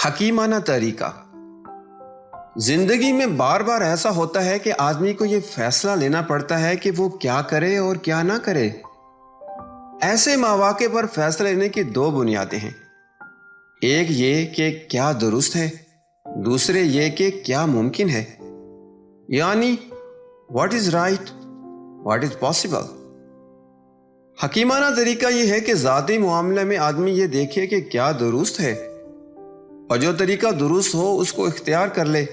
حکیمانہ طریقہ۔ زندگی میں بار بار ایسا ہوتا ہے کہ آدمی کو یہ فیصلہ لینا پڑتا ہے کہ وہ کیا کرے اور کیا نہ کرے۔ ایسے مواقع پر فیصلہ لینے کی دو بنیادیں ہیں، ایک یہ کہ کیا درست ہے، دوسرے یہ کہ کیا ممکن ہے، یعنی what is right, what is possible. حکیمانہ طریقہ یہ ہے کہ ذاتی معاملے میں آدمی یہ دیکھے کہ کیا درست ہے اور جو طریقہ درست ہو اس کو اختیار کر لے،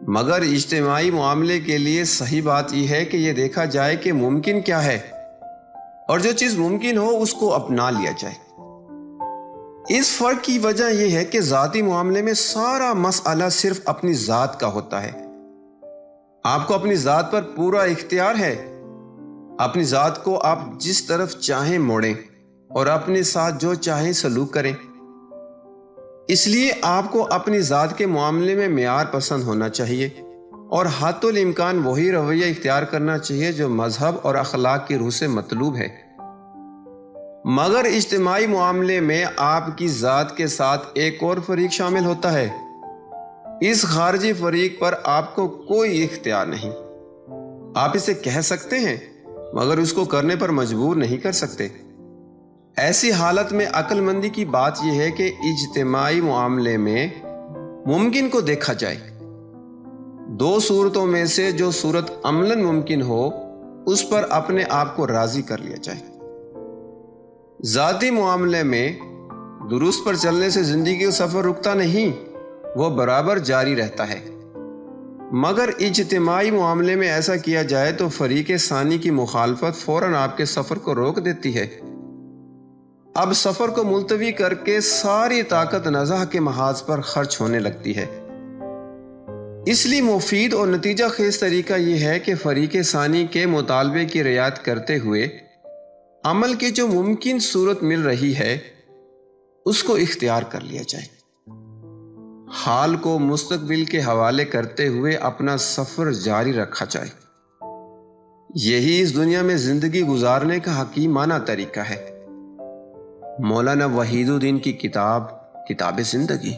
مگر اجتماعی معاملے کے لیے صحیح بات یہ ہے کہ یہ دیکھا جائے کہ ممکن کیا ہے اور جو چیز ممکن ہو اس کو اپنا لیا جائے۔ اس فرق کی وجہ یہ ہے کہ ذاتی معاملے میں سارا مسئلہ صرف اپنی ذات کا ہوتا ہے، آپ کو اپنی ذات پر پورا اختیار ہے، اپنی ذات کو آپ جس طرف چاہیں موڑیں اور اپنے ساتھ جو چاہیں سلوک کریں۔ اس لیے آپ کو اپنی ذات کے معاملے میں معیار پسند ہونا چاہیے اور حتی الامکان وہی رویہ اختیار کرنا چاہیے جو مذہب اور اخلاق کی روح سے مطلوب ہے۔ مگر اجتماعی معاملے میں آپ کی ذات کے ساتھ ایک اور فریق شامل ہوتا ہے، اس خارجی فریق پر آپ کو کوئی اختیار نہیں۔ آپ اسے کہہ سکتے ہیں مگر اس کو کرنے پر مجبور نہیں کر سکتے۔ ایسی حالت میں عقل مندی کی بات یہ ہے کہ اجتماعی معاملے میں ممکن کو دیکھا جائے، دو صورتوں میں سے جو صورت عملاً ممکن ہو اس پر اپنے آپ کو راضی کر لیا جائے۔ ذاتی معاملے میں درست پر چلنے سے زندگی کا سفر رکتا نہیں، وہ برابر جاری رہتا ہے، مگر اجتماعی معاملے میں ایسا کیا جائے تو فریق ثانی کی مخالفت فوراً آپ کے سفر کو روک دیتی ہے۔ اب سفر کو ملتوی کر کے ساری طاقت نزاع کے محاذ پر خرچ ہونے لگتی ہے۔ اس لیے مفید اور نتیجہ خیز طریقہ یہ ہے کہ فریق ثانی کے مطالبے کی رعایت کرتے ہوئے عمل کی جو ممکن صورت مل رہی ہے اس کو اختیار کر لیا جائے، حال کو مستقبل کے حوالے کرتے ہوئے اپنا سفر جاری رکھا جائے۔ یہی اس دنیا میں زندگی گزارنے کا حکیمانہ طریقہ ہے۔ مولانا وحید الدین کی کتاب زندگی۔